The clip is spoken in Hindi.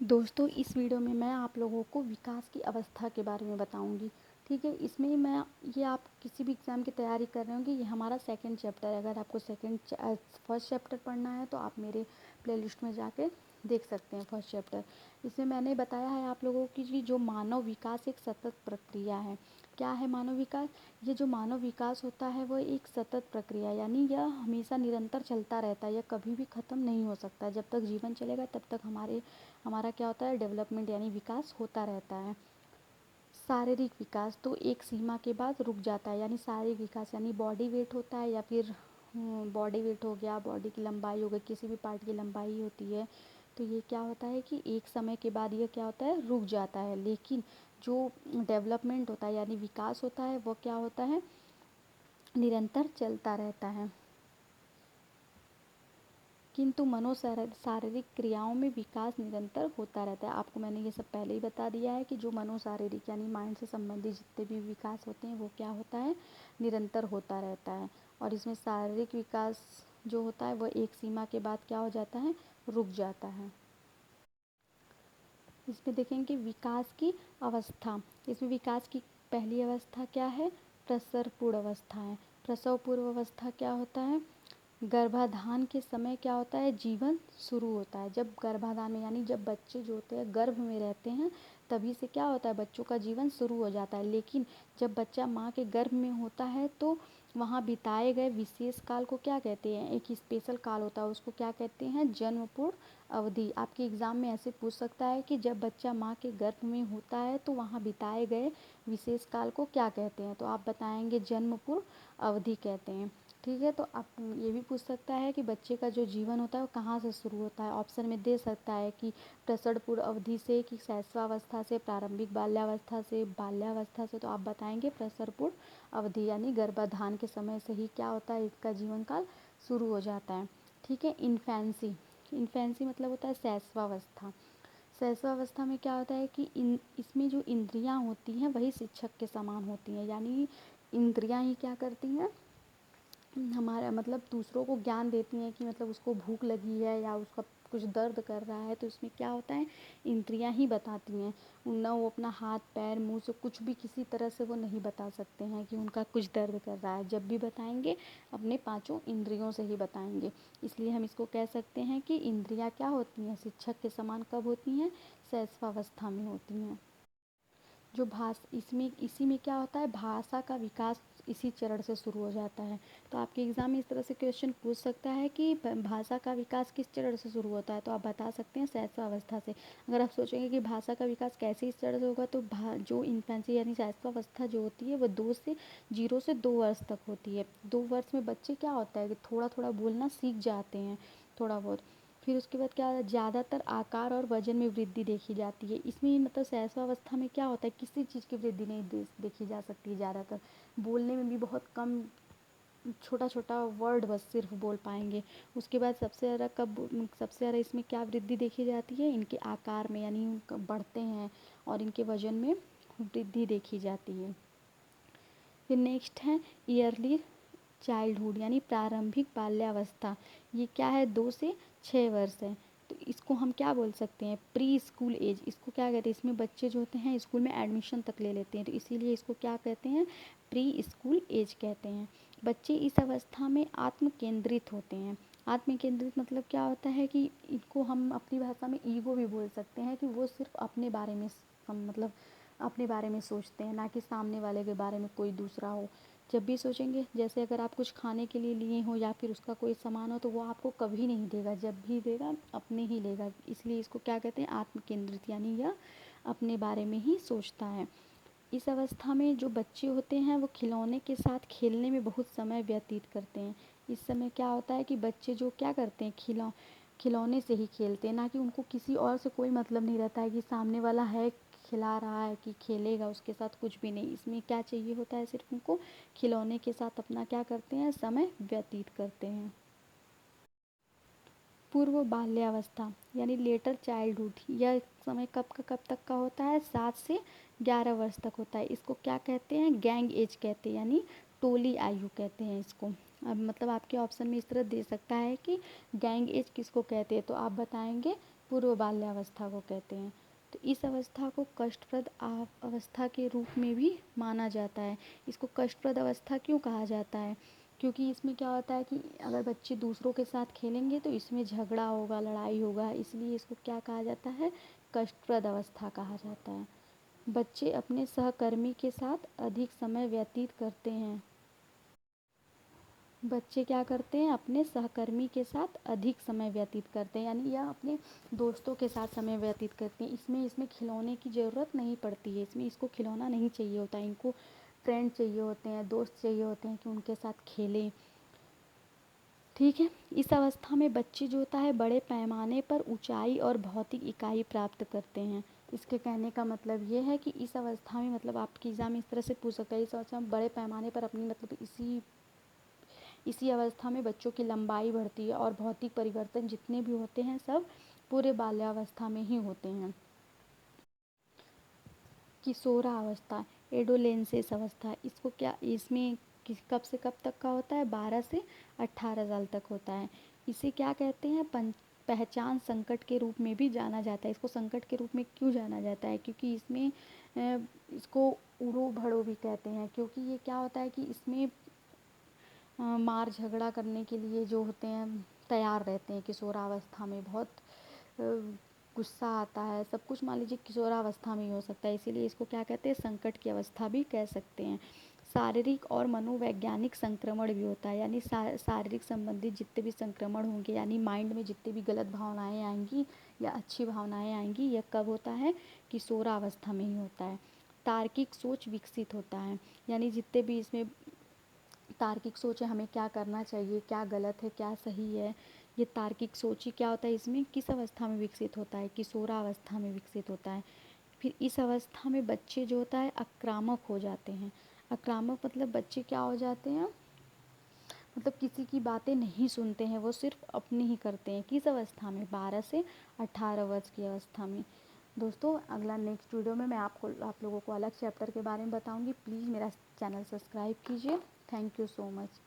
दोस्तों इस वीडियो में मैं आप लोगों को विकास की अवस्था के बारे में बताऊंगी। ठीक है, इसमें मैं ये आप किसी भी एग्ज़ाम की तैयारी कर रहे होंगे, ये हमारा सेकंड चैप्टर है। अगर आपको फर्स्ट चैप्टर पढ़ना है तो आप मेरे प्लेलिस्ट में जाके देख सकते हैं फर्स्ट चैप्टर। इसमें मैंने बताया है आप लोगों की कि जो मानव विकास एक सतत प्रक्रिया है। क्या है मानव विकास? ये जो मानव विकास होता है वो एक सतत प्रक्रिया, यानी यह हमेशा निरंतर चलता रहता है, यह कभी भी ख़त्म नहीं हो सकता। जब तक जीवन चलेगा तब तक हमारा क्या होता है, डेवलपमेंट यानी विकास होता रहता है। शारीरिक विकास तो एक सीमा के बाद रुक जाता है, यानी शारीरिक विकास यानी बॉडी वेट होता है, या फिर बॉडी वेट हो गया, बॉडी की लंबाई हो गई, किसी भी पार्ट की लंबाई होती है, तो ये क्या होता है कि एक समय के बाद ये क्या होता है, रुक जाता है। लेकिन जो डेवलपमेंट होता है यानी विकास होता है वो क्या होता है, निरंतर चलता रहता है। किंतु शारीरिक क्रियाओं में विकास निरंतर होता रहता है। आपको मैंने ये सब पहले ही बता दिया है कि जो मनोशारीरिक यानी माइंड से संबंधित जितने भी विकास होते हैं वो क्या होता है, निरंतर होता रहता है। और इसमें शारीरिक विकास जो होता है वो एक सीमा के बाद क्या हो जाता है, रुक जाता है। इसमें देखेंगे विकास की अवस्था। इसमें विकास की पहली अवस्था क्या है, प्रसव पूर्व अवस्था है। प्रसव पूर्व अवस्था क्या होता है, गर्भाधान के समय क्या होता है, जीवन शुरू होता है। जब गर्भाधान में यानी जब बच्चे जो होते हैं गर्भ में रहते हैं तभी से क्या होता है, बच्चों का जीवन शुरू हो जाता है। लेकिन जब बच्चा माँ के गर्भ में होता है तो वहाँ बिताए गए विशेष काल को क्या कहते हैं, एक स्पेशल काल होता है, उसको क्या कहते हैं, जन्म पूर्व अवधि। आपके एग्ज़ाम में ऐसे पूछ सकता है कि जब बच्चा माँ के गर्भ में होता है तो वहाँ बिताए गए विशेष काल को क्या कहते हैं, तो आप बताएंगे जन्म पूर्व अवधि कहते हैं। ठीक है, तो आप ये भी पूछ सकता है कि बच्चे का जो जीवन होता है वो कहाँ से शुरू होता है। ऑप्शन में दे सकता है कि प्रसव पूर्व अवधि से, कि शैशवावस्था से, प्रारंभिक बाल्यावस्था से, बाल्यावस्था से, तो आप बताएंगे प्रसव पूर्व अवधि यानी गर्भाधान के समय से ही क्या होता है, इसका जीवन काल शुरू हो जाता है। ठीक है, इन्फेंसी मतलब होता है शैशवावस्था। शैशवावस्था में क्या होता है कि इसमें जो इंद्रियां होती हैं वही शिक्षक के समान होती हैं, यानी इंद्रियां ही क्या करती हैं, हमारा मतलब दूसरों को ज्ञान देती हैं कि मतलब उसको भूख लगी है या उसका कुछ दर्द कर रहा है, तो इसमें क्या होता है, इंद्रियां ही बताती हैं। ना वो अपना हाथ पैर मुंह से कुछ भी किसी तरह से वो नहीं बता सकते हैं कि उनका कुछ दर्द कर रहा है। जब भी बताएंगे अपने पांचों इंद्रियों से ही बताएंगे। इसलिए हम इसको कह सकते हैं कि इंद्रियां क्या होती हैं, शिक्षक के समान कब होती हैं, शैशवावस्था में होती हैं। जो इसमें इसी में क्या होता है, भाषा का विकास इसी चरण से शुरू हो जाता है। तो आपके एग्ज़ाम में इस तरह से क्वेश्चन पूछ सकता है कि भाषा का विकास किस चरण से शुरू होता है, तो आप बता सकते हैं शैशवावस्था से। अगर आप सोचेंगे कि भाषा का विकास कैसे इस चरण से होगा, तो जो इन्फेंसी यानी शैशवावस्था जो होती है वो 0 से 2 वर्ष तक होती है। 2 वर्ष में बच्चे क्या होता है कि थोड़ा थोड़ा बोलना सीख जाते हैं, थोड़ा बहुत। फिर उसके बाद क्या, ज़्यादातर आकार और वजन में वृद्धि देखी जाती है। इसमें मतलब शैशवावस्था में क्या होता है, किसी चीज़ की वृद्धि नहीं देखी जा सकती है ज़्यादातर। बोलने में भी बहुत कम, छोटा छोटा वर्ड बस सिर्फ बोल पाएंगे। उसके बाद सबसे ज़्यादा इसमें क्या वृद्धि देखी जाती है, इनके आकार में, यानी बढ़ते हैं, और इनके वजन में वृद्धि देखी जाती है। फिर नेक्स्ट है ईयरली चाइल्डहुड यानी प्रारंभिक बाल्यावस्था। ये क्या है, 2 से 6 वर्ष है। तो इसको हम क्या बोल सकते हैं, प्री स्कूल एज। इसको क्या कहते हैं, इसमें बच्चे जो होते हैं स्कूल में एडमिशन तक ले लेते हैं, तो इसीलिए इसको क्या कहते हैं, प्री स्कूल एज कहते हैं। बच्चे इस अवस्था में आत्म केंद्रित होते हैं। आत्म केंद्रित मतलब क्या होता है कि इनको हम अपनी भाषा में ईगो भी बोल सकते हैं, कि वो सिर्फ अपने बारे में मतलब अपने बारे में सोचते हैं, ना कि सामने वाले के बारे में कोई दूसरा हो। जब भी सोचेंगे, जैसे अगर आप कुछ खाने के लिए लिए हो या फिर उसका कोई सामान हो, तो वो आपको कभी नहीं देगा, जब भी देगा अपने ही लेगा। इसलिए इसको क्या कहते हैं, आत्म केंद्रित, यानी यह अपने बारे में ही सोचता है। इस अवस्था में जो बच्चे होते हैं वो खिलौने के साथ खेलने में बहुत समय व्यतीत करते हैं। इस समय क्या होता है कि बच्चे जो क्या करते हैं, खिलौने से ही खेलते हैं, ना कि उनको किसी और से कोई मतलब नहीं रहता है कि सामने वाला है खिला रहा है कि खेलेगा उसके साथ, कुछ भी नहीं। इसमें क्या चाहिए होता है, सिर्फ उनको खिलौने के साथ अपना क्या करते हैं, समय व्यतीत करते हैं। पूर्व बाल्यावस्था यानी लेटर चाइल्डहुड, यह समय कब तक का होता है, 7 से 11 वर्ष तक होता है। इसको क्या कहते हैं, गैंग एज कहते हैं, यानी टोली आयु कहते हैं इसको। अब मतलब आपके ऑप्शन में इस तरह दे सकता है कि गैंग एज किसको कहते हैं, तो आप बताएंगे पूर्व बाल्यावस्था को कहते हैं। तो इस अवस्था को कष्टप्रद अवस्था के रूप में भी माना जाता है। इसको कष्टप्रद अवस्था क्यों कहा जाता है? क्योंकि इसमें क्या होता है कि अगर बच्चे दूसरों के साथ खेलेंगे तो इसमें झगड़ा होगा, लड़ाई होगा, इसलिए इसको क्या कहा जाता है? कष्टप्रद अवस्था कहा जाता है। बच्चे अपने सहकर्मी के साथ अधिक समय व्यतीत करते हैं। बच्चे क्या करते हैं? अपने सहकर्मी के साथ अधिक समय व्यतीत करते हैं, यानी या अपने दोस्तों के साथ समय व्यतीत करते हैं। इसमें खिलौने की ज़रूरत नहीं पड़ती है, इसमें इसको खिलौना नहीं चाहिए होता है, इनको फ्रेंड चाहिए होते हैं, दोस्त चाहिए होते हैं कि उनके साथ खेलें। ठीक है। इस अवस्था में बच्चे जो होता है बड़े पैमाने पर ऊंचाई और भौतिक इकाई प्राप्त करते हैं। इसके कहने का मतलब ये है कि इस अवस्था में, मतलब आपके एग्ज़ाम में इस तरह से पूछ सकता है, इस अवस्था में बड़े पैमाने पर अपनी, मतलब इसी अवस्था में बच्चों की लंबाई बढ़ती है और भौतिक परिवर्तन जितने भी होते हैं सब पूरे बाल्यावस्था में ही होते हैं। किशोरावस्था, एडोलेंसेस अवस्था, इसको क्या, इसमें कब से कब तक का होता है? 12 से 18 साल तक होता है। इसे क्या कहते हैं? पहचान संकट के रूप में भी जाना जाता है। इसको संकट के रूप में क्यों जाना जाता है? क्योंकि इसमें इसको उड़ो भड़ो भी कहते हैं, क्योंकि ये क्या होता है कि इसमें मार झगड़ा करने के लिए जो होते हैं तैयार रहते हैं। किशोरावस्था में बहुत गुस्सा आता है, सब कुछ मान लीजिए किशोरावस्था में ही हो सकता है, इसीलिए इसको क्या कहते हैं? संकट की अवस्था भी कह सकते हैं। शारीरिक और मनोवैज्ञानिक संक्रमण भी होता है, यानी शारीरिक संबंधित जितने भी संक्रमण होंगे, यानी माइंड में जितनी भी गलत भावनाएं आएंगी या अच्छी भावनाएं आएंगी, यह कब होता है? किशोरावस्था में ही होता है। तार्किक सोच विकसित होता है, यानी जितने भी इसमें तार्किक सोच है, हमें क्या करना चाहिए, क्या गलत है, क्या सही है, ये तार्किक सोच ही क्या होता है? इसमें किस अवस्था में विकसित होता है? किशोरावस्था में विकसित होता है। फिर इस अवस्था में बच्चे जो होता है आक्रामक हो जाते हैं। आक्रामक मतलब बच्चे क्या हो जाते हैं? मतलब किसी की बातें नहीं सुनते हैं, वो सिर्फ अपनी ही करते हैं। किस अवस्था में? 12 से 18 वर्ष की अवस्था में। दोस्तों, अगला नेक्स्ट वीडियो में मैं आप लोगों को अलग चैप्टर के बारे में बताऊंगी। प्लीज़ मेरा चैनल सब्सक्राइब कीजिए। Thank you so much.